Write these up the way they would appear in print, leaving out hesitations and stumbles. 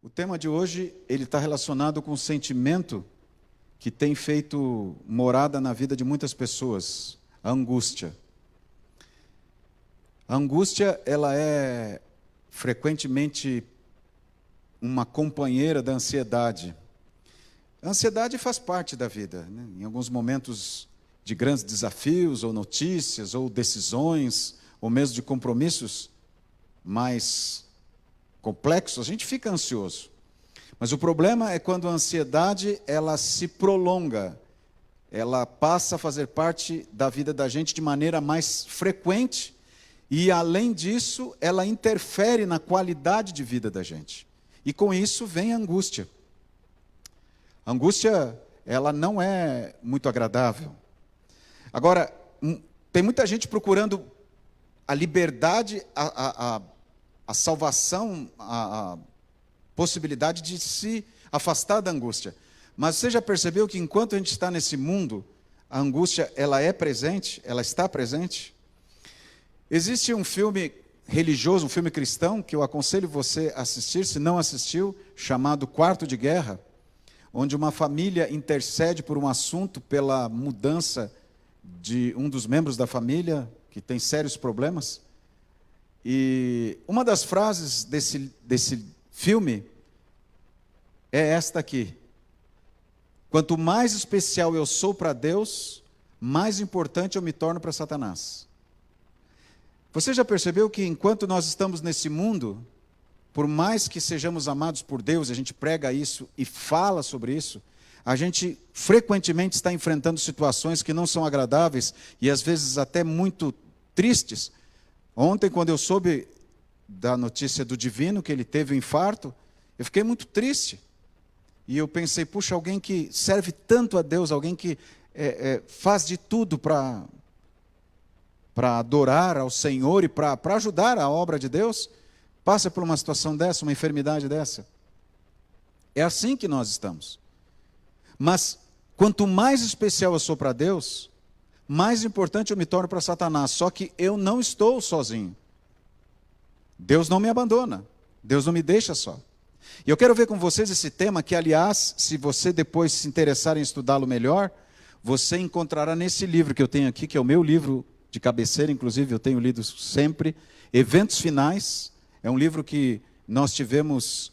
O tema de hoje, ele está relacionado com um sentimento que tem feito morada na vida de muitas pessoas, a angústia. A angústia, ela é frequentemente uma companheira da ansiedade. A ansiedade faz parte da vida, né? Em alguns momentos de grandes desafios, ou notícias, ou decisões, ou mesmo de compromissos mais complexos, a gente fica ansioso. Mas o problema é quando a ansiedade, ela se prolonga, ela passa a fazer parte da vida da gente de maneira mais frequente, e além disso, ela interfere na qualidade de vida da gente. E com isso vem a angústia. A angústia, ela não é muito agradável. Agora, tem muita gente procurando a liberdade, a salvação, a possibilidade de se afastar da angústia. Mas você já percebeu que enquanto a gente está nesse mundo, a angústia, ela é presente, ela está presente? Existe um filme religioso, um filme cristão, que eu aconselho você a assistir, se não assistiu, chamado Quarto de Guerra, onde uma família intercede por um assunto, pela mudança de um dos membros da família, que tem sérios problemas. E uma das frases desse filme é esta aqui: quanto mais especial eu sou para Deus, mais importante eu me torno para Satanás. Você já percebeu que enquanto nós estamos nesse mundo, por mais que sejamos amados por Deus, a gente prega isso e fala sobre isso, a gente frequentemente está enfrentando situações que não são agradáveis e às vezes até muito tristes. Ontem, quando eu soube da notícia do Divino, que ele teve um infarto, eu fiquei muito triste. E eu pensei, puxa, alguém que serve tanto a Deus, alguém que faz de tudo para adorar ao Senhor e para ajudar a obra de Deus, passa por uma situação dessa, uma enfermidade dessa. É assim que nós estamos. Mas, quanto mais especial eu sou para Deus, mais importante eu me torno para Satanás. Só que eu não estou sozinho. Deus não me abandona. Deus não me deixa só. E eu quero ver com vocês esse tema que, aliás, se você depois se interessar em estudá-lo melhor, você encontrará nesse livro que eu tenho aqui, que é o meu livro de cabeceira, inclusive eu tenho lido sempre, Eventos Finais. É um livro que nós tivemos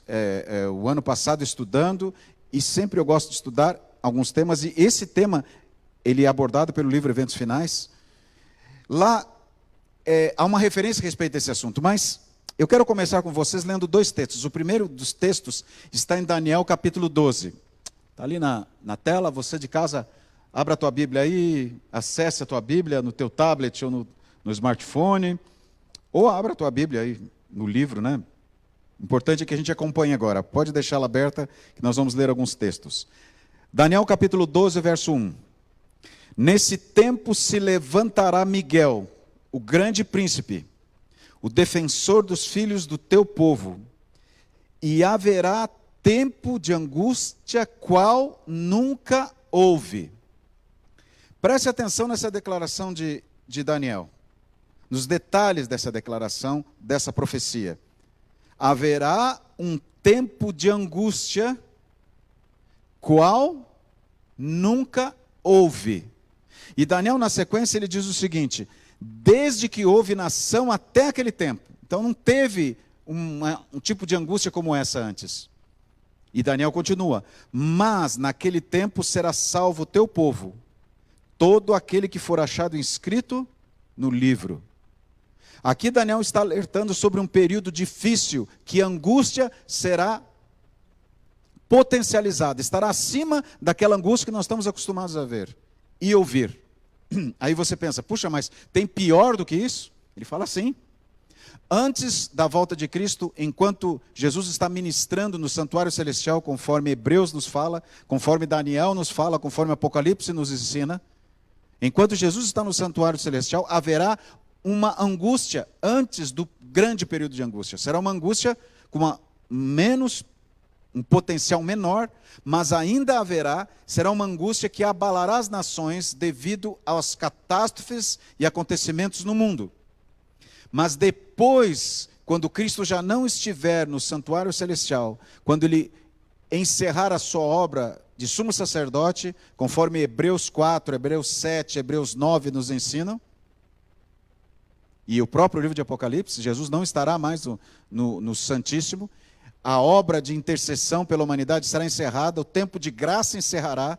o ano passado estudando, e sempre eu gosto de estudar alguns temas, e esse tema, ele é abordado pelo livro Eventos Finais. Lá há uma referência a respeito desse assunto, mas eu quero começar com vocês lendo dois textos. O primeiro dos textos está em Daniel capítulo 12. Está ali na tela, você de casa, abra a tua Bíblia aí, acesse a tua Bíblia no teu tablet ou no smartphone, ou abra a tua Bíblia aí no livro, né? O importante é que a gente acompanhe agora. Pode deixá-la aberta, que nós vamos ler alguns textos. Daniel capítulo 12, verso 1. Nesse tempo se levantará Miguel, o grande príncipe, o defensor dos filhos do teu povo, e haverá tempo de angústia qual nunca houve. Preste atenção nessa declaração de Daniel, nos detalhes dessa declaração, dessa profecia. Haverá um tempo de angústia qual nunca houve. E Daniel, na sequência, ele diz o seguinte: desde que houve nação até aquele tempo. Então não teve um tipo de angústia como essa antes. E Daniel continua: mas naquele tempo será salvo o teu povo, todo aquele que for achado inscrito no livro. Aqui Daniel está alertando sobre um período difícil, que a angústia será potencializada, estará acima daquela angústia que nós estamos acostumados a ver e ouvir. Aí você pensa, puxa, mas tem pior do que isso? Ele fala assim: antes da volta de Cristo, enquanto Jesus está ministrando no santuário celestial, conforme Hebreus nos fala, conforme Daniel nos fala, conforme Apocalipse nos ensina, enquanto Jesus está no santuário celestial, haverá uma angústia antes do grande período de angústia. Será uma angústia com um potencial menor, mas ainda será uma angústia que abalará as nações devido às catástrofes e acontecimentos no mundo. Mas depois, quando Cristo já não estiver no santuário celestial, quando ele encerrar a sua obra de sumo sacerdote, conforme Hebreus 4, Hebreus 7, Hebreus 9 nos ensinam, e o próprio livro de Apocalipse, Jesus não estará mais no Santíssimo, a obra de intercessão pela humanidade será encerrada, o tempo de graça encerrará,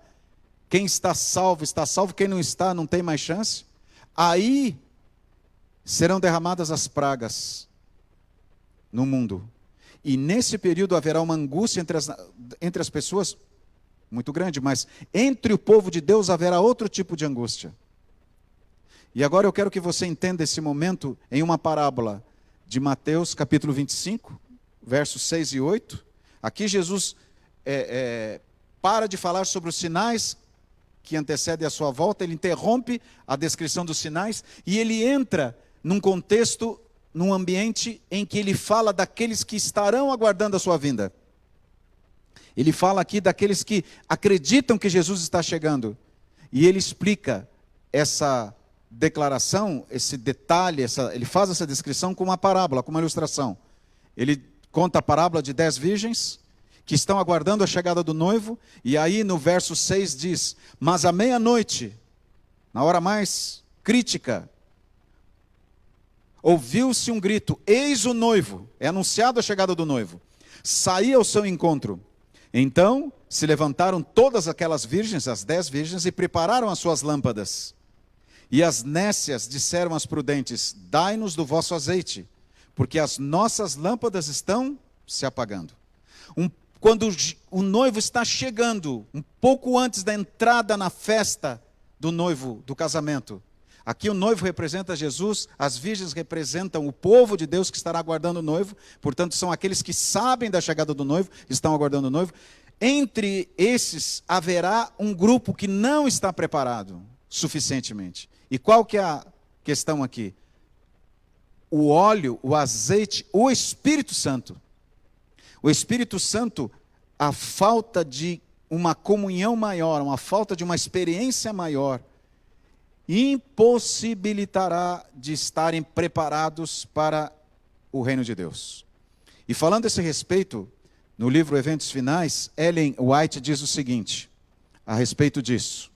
quem está salvo, quem não está, não tem mais chance. Aí serão derramadas as pragas no mundo. E nesse período haverá uma angústia entre as pessoas, muito grande, mas entre o povo de Deus haverá outro tipo de angústia. E agora eu quero que você entenda esse momento em uma parábola de Mateus capítulo 25, versos 6 e 8. Aqui Jesus para de falar sobre os sinais que antecedem a sua volta, ele interrompe a descrição dos sinais e ele entra num contexto, num ambiente em que ele fala daqueles que estarão aguardando a sua vinda. Ele fala aqui daqueles que acreditam que Jesus está chegando. E ele explica essa declaração, esse detalhe, ele faz essa descrição com uma parábola, com uma ilustração. Ele conta a parábola de 10 virgens que estão aguardando a chegada do noivo, e aí no verso 6 diz: mas à meia-noite, na hora mais crítica, ouviu-se um grito, eis o noivo, é anunciado a chegada do noivo, saí ao seu encontro. Então se levantaram todas aquelas virgens, as 10 virgens, e prepararam as suas lâmpadas. E as nécias disseram às prudentes: dai-nos do vosso azeite, porque as nossas lâmpadas estão se apagando. Quando o noivo está chegando, um pouco antes da entrada na festa do noivo, do casamento, aqui o noivo representa Jesus, as virgens representam o povo de Deus que estará aguardando o noivo, portanto são aqueles que sabem da chegada do noivo, estão aguardando o noivo. Entre esses haverá um grupo que não está preparado suficientemente. E qual que é a questão aqui? O óleo, o azeite, o Espírito Santo. O Espírito Santo, a falta de uma comunhão maior, uma falta de uma experiência maior, impossibilitará de estarem preparados para o reino de Deus. E falando a esse respeito, no livro Eventos Finais, Ellen White diz o seguinte, a respeito disso.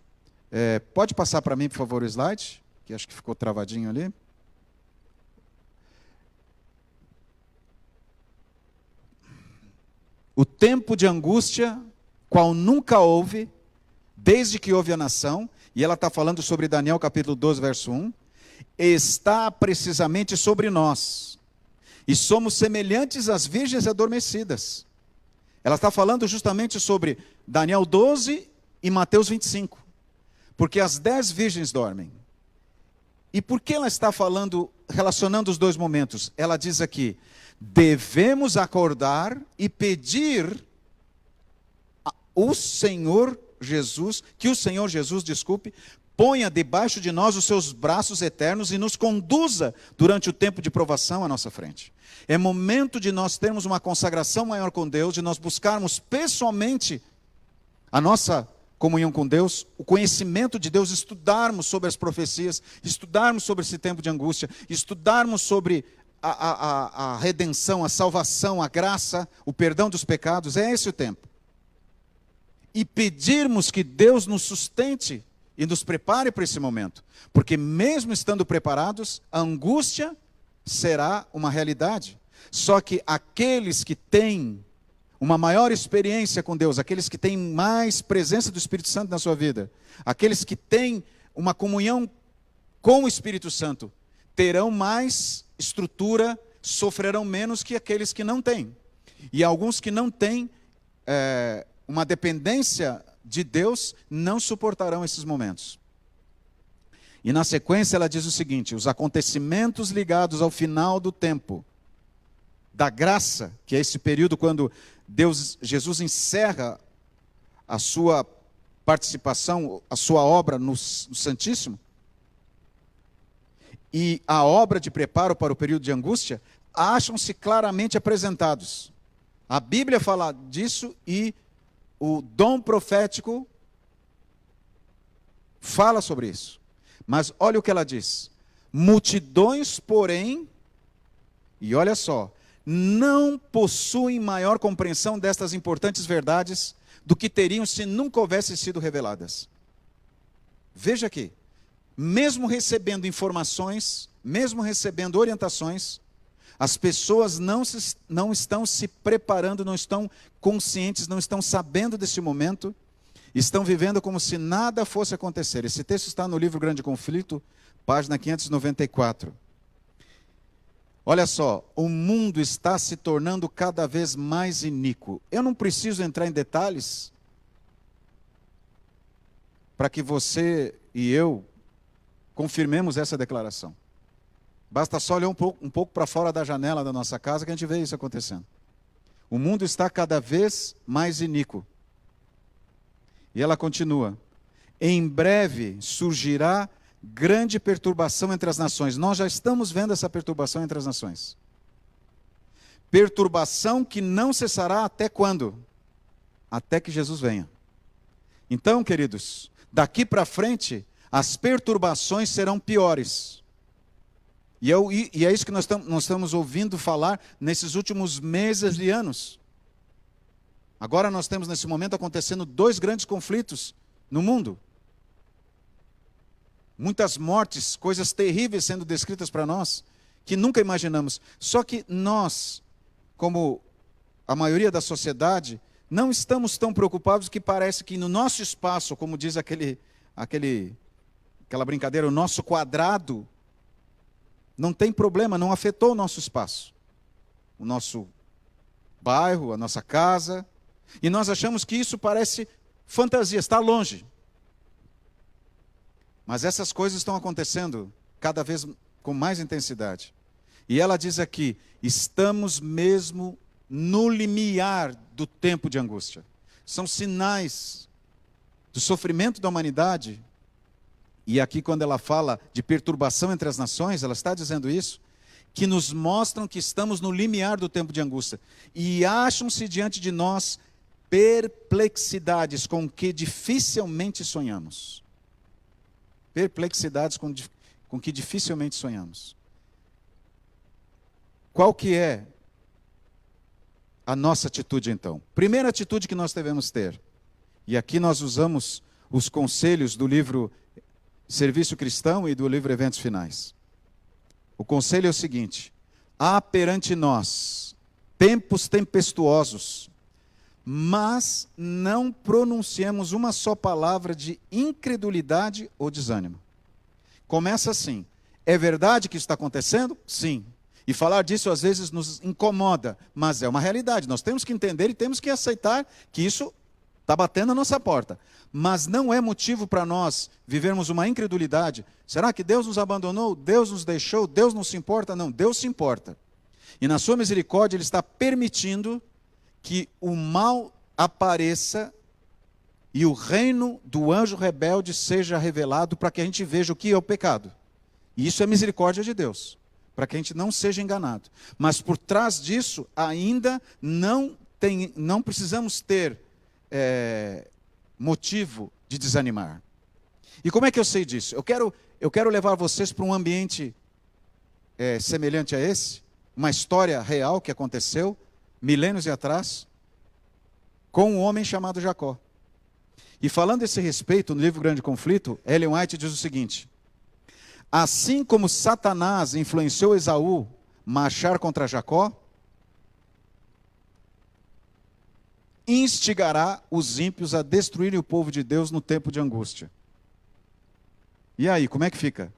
Pode passar para mim, por favor, o slide, que acho que ficou travadinho ali. O tempo de angústia, qual nunca houve, desde que houve a nação, e ela está falando sobre Daniel capítulo 12, verso 1, está precisamente sobre nós, e somos semelhantes às virgens adormecidas. Ela está falando justamente sobre Daniel 12 e Mateus 25, porque as 10 virgens dormem. E por que ela está falando, relacionando os dois momentos? Ela diz aqui: devemos acordar e pedir o Senhor Jesus, que o Senhor Jesus, ponha debaixo de nós os seus braços eternos e nos conduza durante o tempo de provação à nossa frente. É momento de nós termos uma consagração maior com Deus, de nós buscarmos pessoalmente a nossa comunhão com Deus, o conhecimento de Deus, estudarmos sobre as profecias, estudarmos sobre esse tempo de angústia, estudarmos sobre a redenção, a salvação, a graça, o perdão dos pecados. É esse o tempo. E pedirmos que Deus nos sustente e nos prepare para esse momento. Porque mesmo estando preparados, a angústia será uma realidade. Só que aqueles que têm uma maior experiência com Deus, aqueles que têm mais presença do Espírito Santo na sua vida, aqueles que têm uma comunhão com o Espírito Santo, terão mais estrutura, sofrerão menos que aqueles que não têm. E alguns que não têm uma dependência de Deus, não suportarão esses momentos. E na sequência ela diz o seguinte: os acontecimentos ligados ao final do tempo, da graça, que é esse período quando Jesus encerra a sua participação, a sua obra no Santíssimo, e a obra de preparo para o período de angústia, acham-se claramente apresentados. A Bíblia fala disso e o dom profético fala sobre isso. Mas olha o que ela diz: multidões, porém, e olha só, não possuem maior compreensão destas importantes verdades do que teriam se nunca houvessem sido reveladas. Veja aqui, mesmo recebendo informações, mesmo recebendo orientações, as pessoas não estão se preparando, não estão conscientes, não estão sabendo desse momento, estão vivendo como se nada fosse acontecer. Esse texto está no livro Grande Conflito, página 594. Olha só, o mundo está se tornando cada vez mais iníquo. Eu não preciso entrar em detalhes para que você e eu confirmemos essa declaração. Basta só olhar um pouco para fora da janela da nossa casa que a gente vê isso acontecendo. O mundo está cada vez mais iníquo. E ela continua: em breve surgirá grande perturbação entre as nações. Nós já estamos vendo essa perturbação entre as nações. Perturbação que não cessará até quando? Até que Jesus venha. Então, queridos, daqui para frente, as perturbações serão piores. E é isso que nós estamos ouvindo falar nesses últimos meses e anos. Agora nós temos nesse momento acontecendo 2 grandes conflitos no mundo. Muitas mortes, coisas terríveis sendo descritas para nós, que nunca imaginamos. Só que nós, como a maioria da sociedade, não estamos tão preocupados que parece que no nosso espaço, como diz aquela brincadeira, o nosso quadrado, não tem problema, não afetou o nosso espaço. O nosso bairro, a nossa casa. E nós achamos que isso parece fantasia, está longe. Mas essas coisas estão acontecendo cada vez com mais intensidade. E ela diz aqui, estamos mesmo no limiar do tempo de angústia. São sinais do sofrimento da humanidade. E aqui quando ela fala de perturbação entre as nações, ela está dizendo isso, que nos mostram que estamos no limiar do tempo de angústia. E acham-se diante de nós perplexidades com que dificilmente sonhamos. Perplexidades com que dificilmente sonhamos. Qual que é a nossa atitude então? Primeira atitude que nós devemos ter, e aqui nós usamos os conselhos do livro Serviço Cristão e do livro Eventos Finais. O conselho é o seguinte: há perante nós tempos tempestuosos, mas não pronunciemos uma só palavra de incredulidade ou desânimo. Começa assim: é verdade que isso está acontecendo? Sim. E falar disso às vezes nos incomoda, mas é uma realidade. Nós temos que entender e temos que aceitar que isso está batendo na nossa porta. Mas não é motivo para nós vivermos uma incredulidade. Será que Deus nos abandonou? Deus nos deixou? Deus não se importa? Não, Deus se importa. E na sua misericórdia Ele está permitindo que o mal apareça e o reino do anjo rebelde seja revelado para que a gente veja o que é o pecado. E isso é misericórdia de Deus, para que a gente não seja enganado. Mas por trás disso ainda não precisamos ter motivo de desanimar. E como é que eu sei disso? Eu quero levar vocês para um ambiente semelhante a esse, uma história real que aconteceu milênios atrás, com um homem chamado Jacó. E falando a esse respeito, no livro Grande Conflito, Ellen White diz o seguinte: assim como Satanás influenciou Esaú marchar contra Jacó, instigará os ímpios a destruírem o povo de Deus no tempo de angústia. E aí, como é que fica?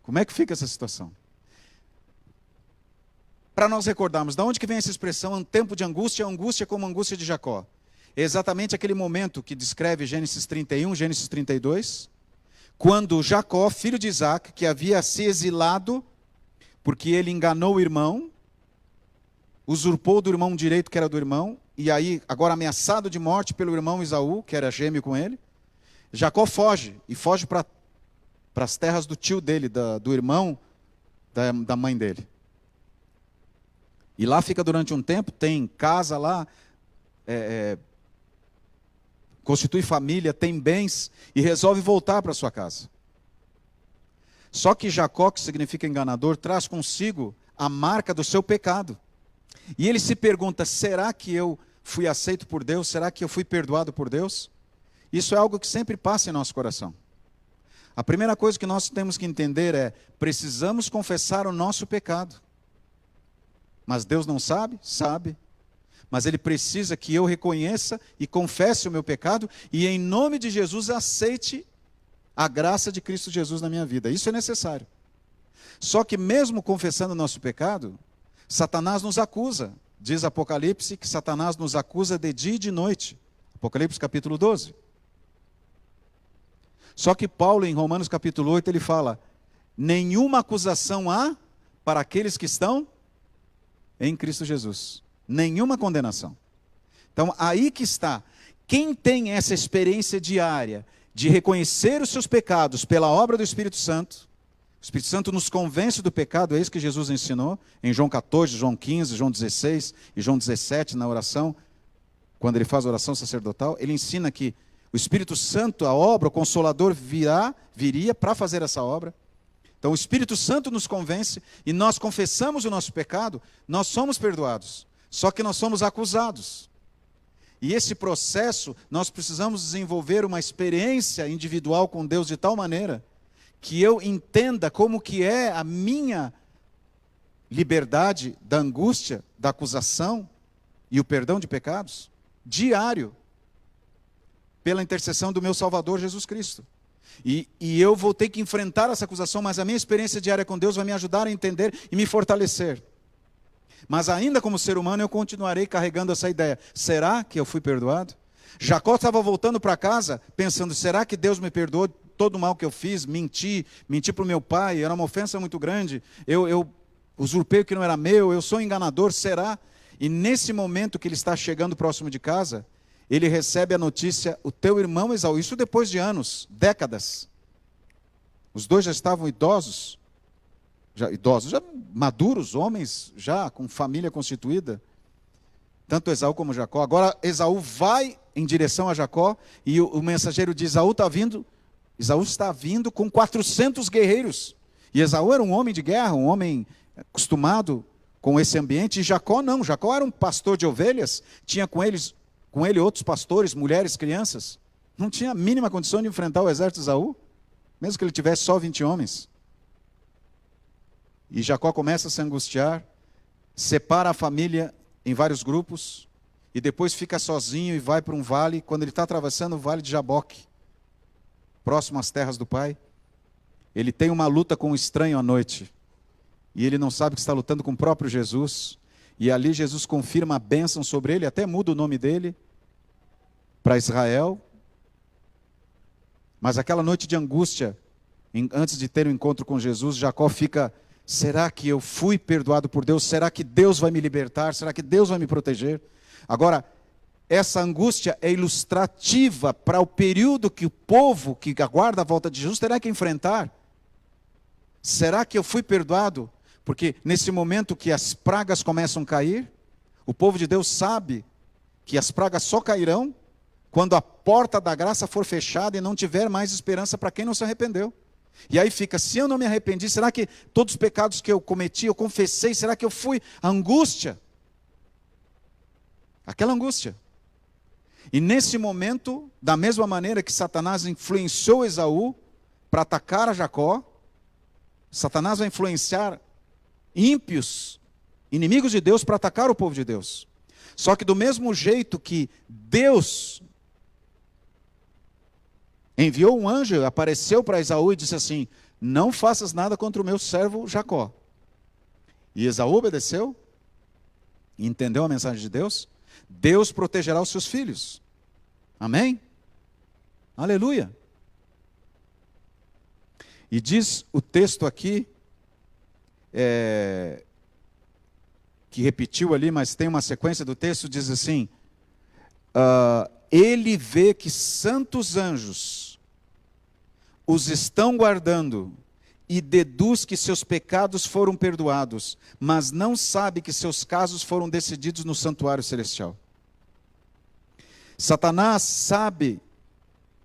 Como é que fica essa situação? Para nós recordarmos, de onde que vem essa expressão, um tempo de angústia, angústia como a angústia de Jacó? É exatamente aquele momento que descreve Gênesis 31, Gênesis 32, quando Jacó, filho de Isaac, que havia se exilado, porque ele enganou o irmão, usurpou do irmão direito que era do irmão, e aí, agora ameaçado de morte pelo irmão Esaú, que era gêmeo com ele, Jacó foge, e foge para as terras do tio dele, do irmão da mãe dele. E lá fica durante um tempo, tem casa lá, constitui família, tem bens, e resolve voltar para sua casa. Só que Jacó, que significa enganador, traz consigo a marca do seu pecado. E ele se pergunta, será que eu fui aceito por Deus? Será que eu fui perdoado por Deus? Isso é algo que sempre passa em nosso coração. A primeira coisa que nós temos que entender é, precisamos confessar o nosso pecado. Mas Deus não sabe? Sabe. Mas Ele precisa que eu reconheça e confesse o meu pecado e em nome de Jesus aceite a graça de Cristo Jesus na minha vida. Isso é necessário. Só que mesmo confessando o nosso pecado, Satanás nos acusa. Diz Apocalipse que Satanás nos acusa de dia e de noite. Apocalipse capítulo 12. Só que Paulo em Romanos capítulo 8 ele fala, nenhuma acusação há para aqueles que estão em Cristo Jesus. Nenhuma condenação. Então aí que está. Quem tem essa experiência diária de reconhecer os seus pecados pela obra do Espírito Santo, o Espírito Santo nos convence do pecado, é isso que Jesus ensinou, em João 14, João 15, João 16 e João 17 na oração, quando ele faz a oração sacerdotal, ele ensina que o Espírito Santo, a obra, o Consolador viria para fazer essa obra. Então o Espírito Santo nos convence e nós confessamos o nosso pecado, nós somos perdoados, só que nós somos acusados. E esse processo, nós precisamos desenvolver uma experiência individual com Deus de tal maneira que eu entenda como que é a minha liberdade da angústia, da acusação e o perdão de pecados, diário, pela intercessão do meu Salvador Jesus Cristo. E eu vou ter que enfrentar essa acusação, mas a minha experiência diária com Deus vai me ajudar a entender e me fortalecer. Mas ainda como ser humano eu continuarei carregando essa ideia. Será que eu fui perdoado? Jacó estava voltando para casa pensando, será que Deus me perdoou todo o mal que eu fiz? Menti para o meu pai, era uma ofensa muito grande. Eu usurpei o que não era meu, eu sou enganador, será? E nesse momento que ele está chegando próximo de casa, ele recebe a notícia, o teu irmão Esaú, isso depois de anos, décadas. Os dois já estavam idosos, já maduros, homens, já com família constituída. Tanto Esaú como Jacó. Agora Esaú vai em direção a Jacó e o mensageiro de Esaú está vindo com 400 guerreiros. E Esaú era um homem de guerra, um homem acostumado com esse ambiente. E Jacó não, Jacó era um pastor de ovelhas, tinha com ele outros pastores, mulheres, crianças. Não tinha a mínima condição de enfrentar o exército de Esaú, mesmo que ele tivesse só 20 homens. E Jacó começa a se angustiar, separa a família em vários grupos, e depois fica sozinho e vai para um vale, quando ele está atravessando o vale de Jaboque, próximo às terras do pai, ele tem uma luta com um estranho à noite, e ele não sabe que está lutando com o próprio Jesus, e ali Jesus confirma a bênção sobre ele, até muda o nome dele para Israel. Mas aquela noite de angústia, antes de ter o encontro com Jesus, Jacó fica, será que eu fui perdoado por Deus? Será que Deus vai me libertar? Será que Deus vai me proteger? Agora, essa angústia é ilustrativa para o período que o povo que aguarda a volta de Jesus terá que enfrentar. Será que eu fui perdoado? Porque nesse momento que as pragas começam a cair, o povo de Deus sabe que as pragas só cairão quando a porta da graça for fechada e não tiver mais esperança para quem não se arrependeu. E aí fica, se eu não me arrependi, será que todos os pecados que eu cometi, eu confessei, será que eu fui? A angústia. Aquela angústia. E nesse momento, da mesma maneira que Satanás influenciou Esaú para atacar a Jacó, Satanás vai influenciar ímpios, inimigos de Deus, para atacar o povo de Deus. Só que do mesmo jeito que Deus enviou um anjo, apareceu para Esaú e disse assim, não faças nada contra o meu servo Jacó. E Esaú obedeceu, e entendeu a mensagem de Deus, Deus protegerá os seus filhos. Amém? Aleluia. E diz o texto aqui, que repetiu ali, mas tem uma sequência do texto, diz assim, ele vê que santos anjos os estão guardando e deduz que seus pecados foram perdoados, mas não sabe que seus casos foram decididos no santuário celestial. Satanás sabe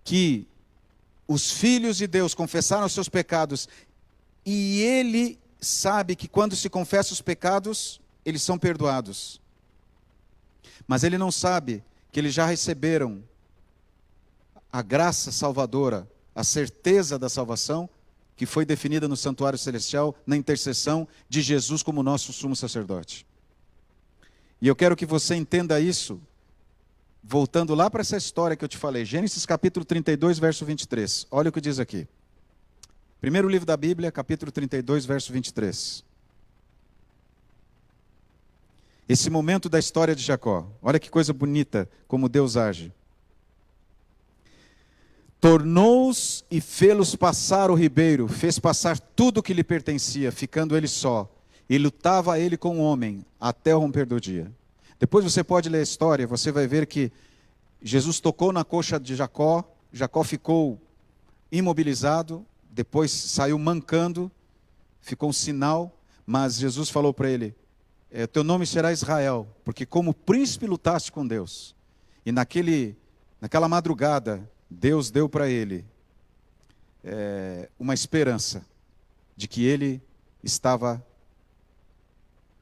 que os filhos de Deus confessaram os seus pecados e ele sabe que quando se confessa os pecados, eles são perdoados. Mas ele não sabe que eles já receberam a graça salvadora, a certeza da salvação, que foi definida no santuário celestial, na intercessão de Jesus como nosso sumo sacerdote. E eu quero que você entenda isso, voltando lá para essa história que eu te falei, Gênesis capítulo 32, verso 23. Olha o que diz aqui. Primeiro livro da Bíblia, capítulo 32, verso 23. Esse momento da história de Jacó. Olha que coisa bonita, como Deus age. Tornou-os e fê-los passar o ribeiro, fez passar tudo o que lhe pertencia, ficando ele só. E lutava ele com o homem, até o romper do dia. Depois você pode ler a história, você vai ver que Jesus tocou na coxa de Jacó, Jacó ficou imobilizado, depois saiu mancando, ficou um sinal, mas Jesus falou para ele, teu nome será Israel, porque como príncipe lutaste com Deus. E naquela madrugada, Deus deu para ele uma esperança de que ele estava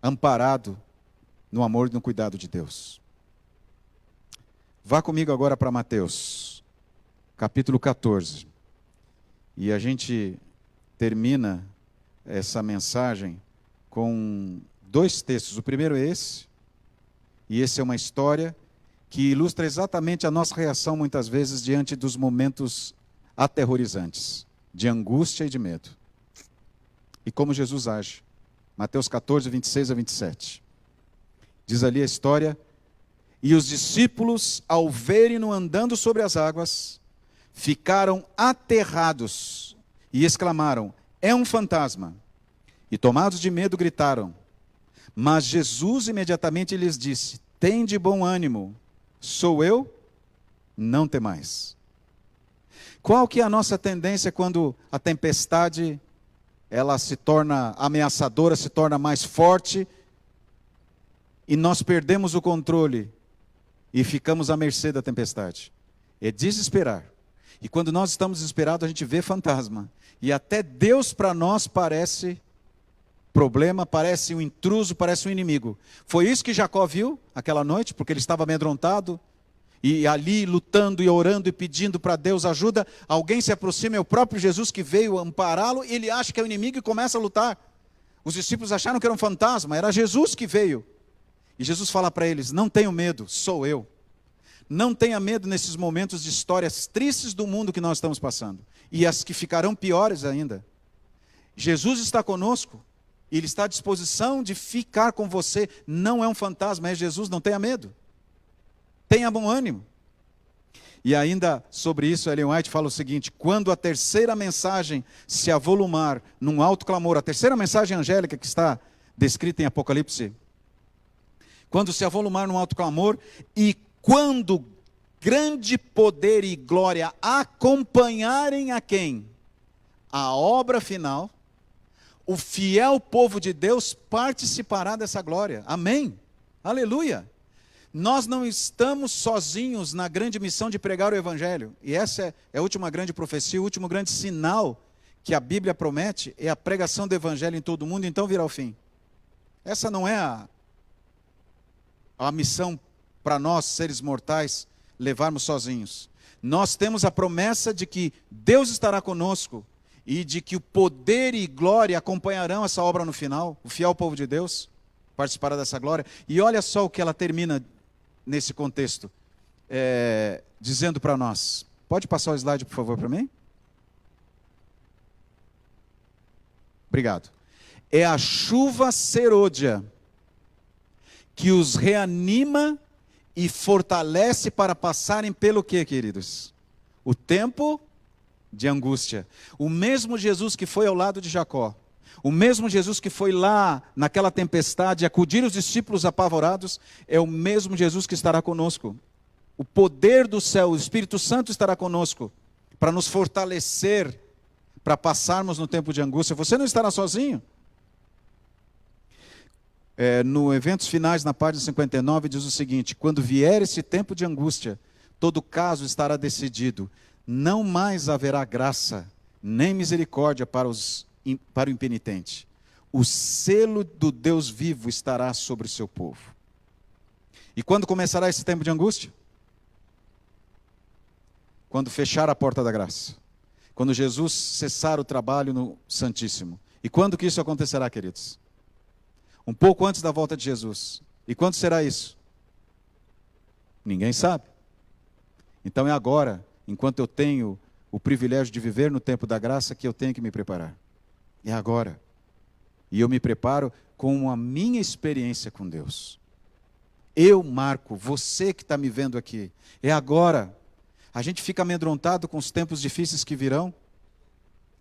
amparado no amor e no cuidado de Deus. Vá comigo agora para Mateus, capítulo 14. E a gente termina essa mensagem com 2 textos. O primeiro é esse, e esse é uma história que ilustra exatamente a nossa reação muitas vezes diante dos momentos aterrorizantes, de angústia e de medo. E como Jesus age. Mateus 14, 26 a 27. Diz ali a história, e os discípulos, ao verem-no andando sobre as águas, ficaram aterrados e exclamaram, é um fantasma. E tomados de medo gritaram. Mas Jesus imediatamente lhes disse, tende bom ânimo, sou eu, não temais. Qual que é a nossa tendência quando a tempestade ela se torna ameaçadora, se torna mais forte, e nós perdemos o controle e ficamos à mercê da tempestade? É desesperar. E quando nós estamos desesperados, a gente vê fantasma. E até Deus para nós parece problema, parece um intruso, parece um inimigo. Foi isso que Jacó viu aquela noite, porque ele estava amedrontado, e ali lutando e orando e pedindo para Deus ajuda, alguém se aproxima, é o próprio Jesus que veio ampará-lo, e ele acha que é o inimigo e começa a lutar. Os discípulos acharam que era um fantasma, era Jesus que veio. E Jesus fala para eles, não tenham medo, sou eu. Não tenha medo nesses momentos de histórias tristes do mundo que nós estamos passando. E as que ficarão piores ainda. Jesus está conosco. Ele está à disposição de ficar com você. Não é um fantasma, é Jesus, não tenha medo. Tenha bom ânimo. E ainda sobre isso, Ellen White fala o seguinte, quando a terceira mensagem se avolumar num alto clamor, a terceira mensagem angélica que está descrita em Apocalipse, quando se avolumar num alto clamor, e quando grande poder e glória acompanharem a quem? A obra final, o fiel povo de Deus participará dessa glória. Amém? Aleluia! Nós não estamos sozinhos na grande missão de pregar o Evangelho. E essa é a última grande profecia, o último grande sinal que a Bíblia promete, é a pregação do Evangelho em todo o mundo, então virá o fim. Essa não é a missão para nós, seres mortais, levarmos sozinhos. Nós temos a promessa de que Deus estará conosco e de que o poder e glória acompanharão essa obra no final. O fiel povo de Deus participará dessa glória. E olha só o que ela termina nesse contexto, dizendo para nós. Pode passar o slide, por favor, para mim? Obrigado. É a chuva serôdia que os reanima e fortalece para passarem pelo quê, queridos? O tempo de angústia. O mesmo Jesus que foi ao lado de Jacó, o mesmo Jesus que foi lá naquela tempestade acudir os discípulos apavorados, é o mesmo Jesus que estará conosco. O poder do céu, o Espírito Santo estará conosco para nos fortalecer, para passarmos no tempo de angústia. Você não estará sozinho. No Eventos Finais, na página 59, diz o seguinte: quando vier esse tempo de angústia, todo caso estará decidido. Não mais haverá graça, nem misericórdia para o impenitente. o selo do Deus vivo estará sobre o seu povo. E quando começará esse tempo de angústia? Quando fechar a porta da graça. Quando Jesus cessar o trabalho no Santíssimo. E quando que isso acontecerá, queridos? Um pouco antes da volta de Jesus. E quando será isso? Ninguém sabe. Então é agora, enquanto eu tenho o privilégio de viver no tempo da graça, que eu tenho que me preparar. É agora. E eu me preparo com a minha experiência com Deus. Eu, Marco, você que está me vendo aqui, é agora. A gente fica amedrontado com os tempos difíceis que virão.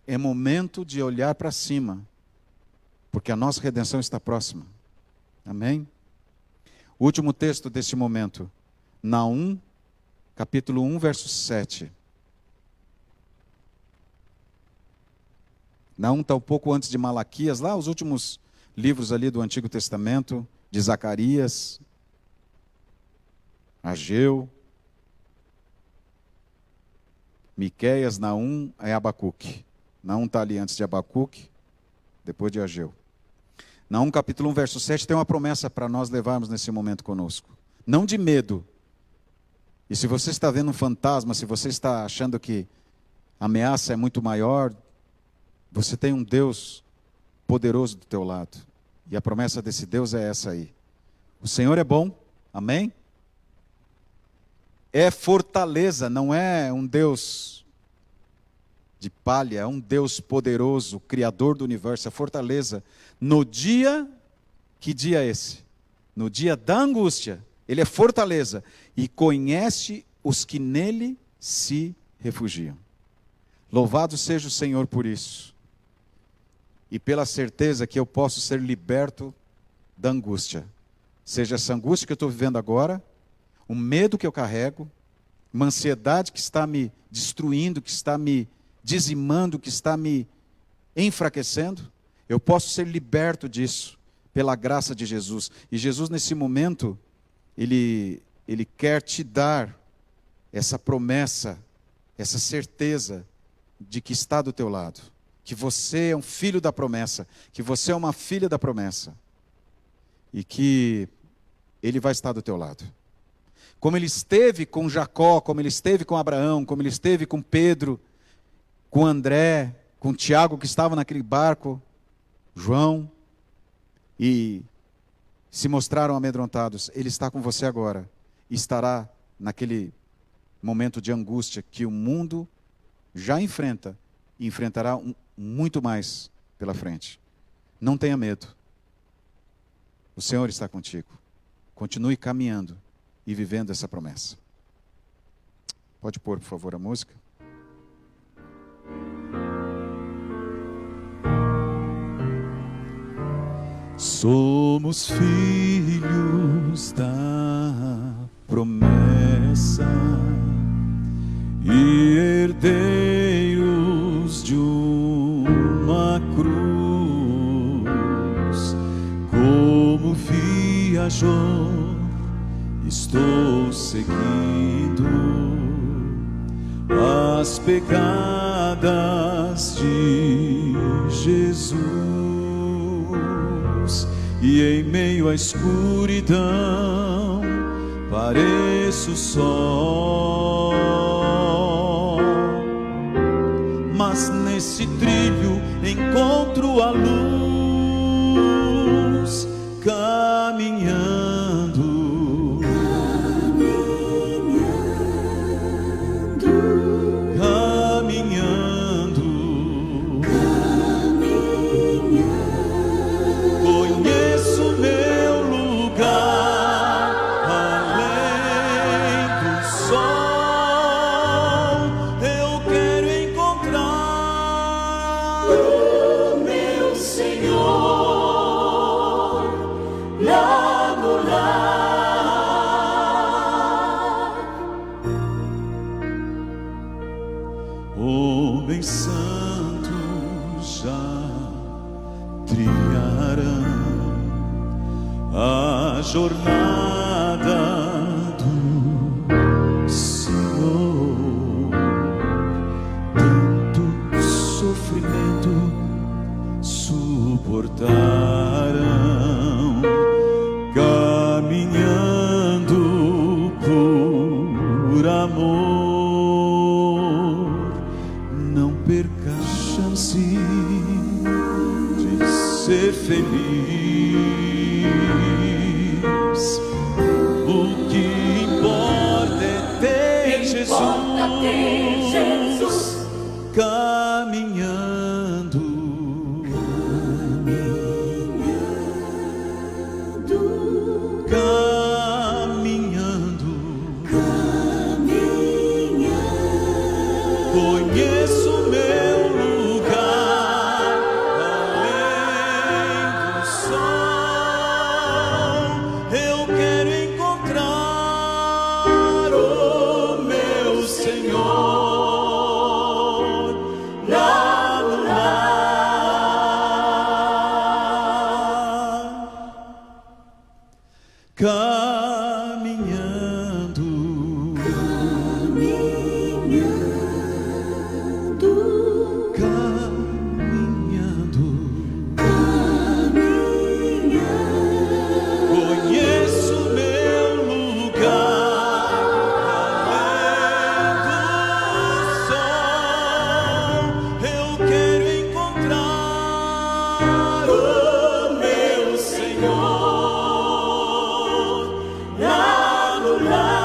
É momento de olhar para cima, porque a nossa redenção está próxima. Amém? O último texto deste momento, Naum, capítulo 1, verso 7. Naum está um pouco antes de Malaquias, lá os últimos livros ali do Antigo Testamento, de Zacarias, Ageu, Miqueias, Naum é Abacuque. Naum está ali antes de Abacuque, depois de Ageu. Naum capítulo 1, verso 7 tem uma promessa para nós levarmos nesse momento conosco. Não de medo. E se você está vendo um fantasma, se você está achando que a ameaça é muito maior, você tem um Deus poderoso do teu lado. E a promessa desse Deus é essa aí. O Senhor é bom, amém? É fortaleza, não é um Deus de palha, é um Deus poderoso, Criador do universo, é fortaleza. No dia, que dia é esse? No dia da angústia, Ele é fortaleza e conhece os que nele se refugiam. Louvado seja o Senhor por isso. E pela certeza que eu posso ser liberto da angústia. Seja essa angústia que eu estou vivendo agora, um medo que eu carrego, uma ansiedade que está me destruindo, que está me dizimando, que está me enfraquecendo, eu posso ser liberto disso, pela graça de Jesus. E Jesus nesse momento, Ele quer te dar essa promessa, essa certeza de que está do teu lado. Que você é um filho da promessa, que você é uma filha da promessa. E que Ele vai estar do teu lado. Como Ele esteve com Jacó, como Ele esteve com Abraão, como Ele esteve com Pedro, com André, com Tiago que estava naquele barco, João, e se mostraram amedrontados. Ele está com você agora. E estará naquele momento de angústia que o mundo já enfrenta e enfrentará muito mais pela frente. Não tenha medo. O Senhor está contigo. Continue caminhando e vivendo essa promessa. Pode pôr, por favor, a música. Somos filhos da promessa e herdeiros de uma cruz. Como viajou, estou seguindo as pegadas de Jesus. E em meio à escuridão pareço só, mas nesse trilho encontro a luz, caminhando, conheço meu lugar além do sol. Eu quero encontrar o meu Senhor lá no lar. Homens santos já trilharão a jornada do Senhor. Tanto sofrimento suportar, Jesus, caminhando, caminhando, conheço o meu lugar além do sol. Eu quero encontrar o meu Senhor lá no lar, caminhando, caminhando, conheço o meu lugar além do sol. Eu quero encontrar o meu Senhor lá no lar.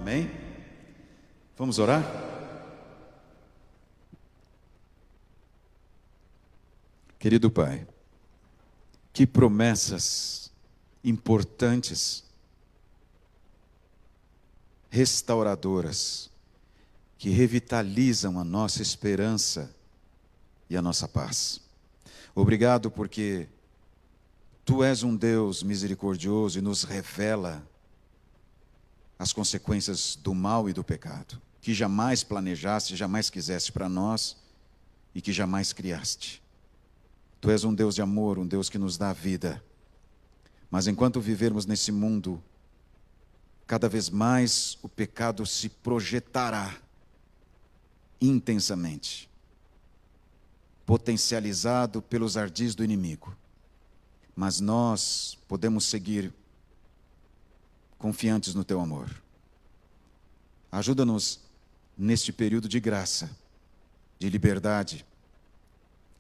Amém? Vamos orar? Querido Pai, que promessas importantes, restauradoras, que revitalizam a nossa esperança e a nossa paz. Obrigado porque Tu és um Deus misericordioso e nos revela as consequências do mal e do pecado, que jamais planejaste, jamais quiseste para nós e que jamais criaste. Tu és um Deus de amor, um Deus que nos dá vida. Mas enquanto vivermos nesse mundo, cada vez mais o pecado se projetará intensamente, potencializado pelos ardis do inimigo. Mas nós podemos seguir confiantes no Teu amor. Ajuda-nos neste período de graça, de liberdade,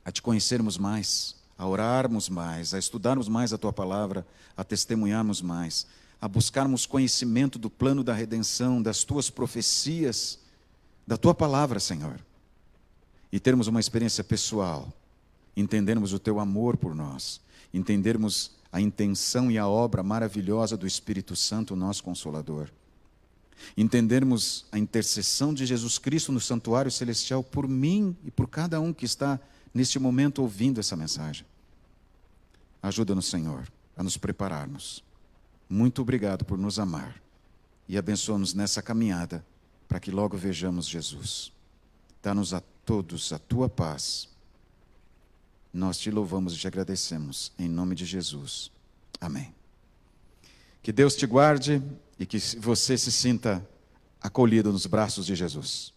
a Te conhecermos mais, a orarmos mais, a estudarmos mais a Tua palavra, a testemunharmos mais, a buscarmos conhecimento do plano da redenção, das Tuas profecias, da Tua palavra, Senhor, e termos uma experiência pessoal, entendermos o Teu amor por nós, entendermos a intenção e a obra maravilhosa do Espírito Santo, nosso Consolador, entendermos a intercessão de Jesus Cristo no santuário celestial por mim e por cada um que está neste momento ouvindo essa mensagem. Ajuda-nos, Senhor, a nos prepararmos. Muito obrigado por nos amar e abençoa-nos nessa caminhada para que logo vejamos Jesus. Dá-nos a todos a Tua paz. Nós Te louvamos e Te agradecemos, em nome de Jesus. Amém. Que Deus te guarde e que você se sinta acolhido nos braços de Jesus.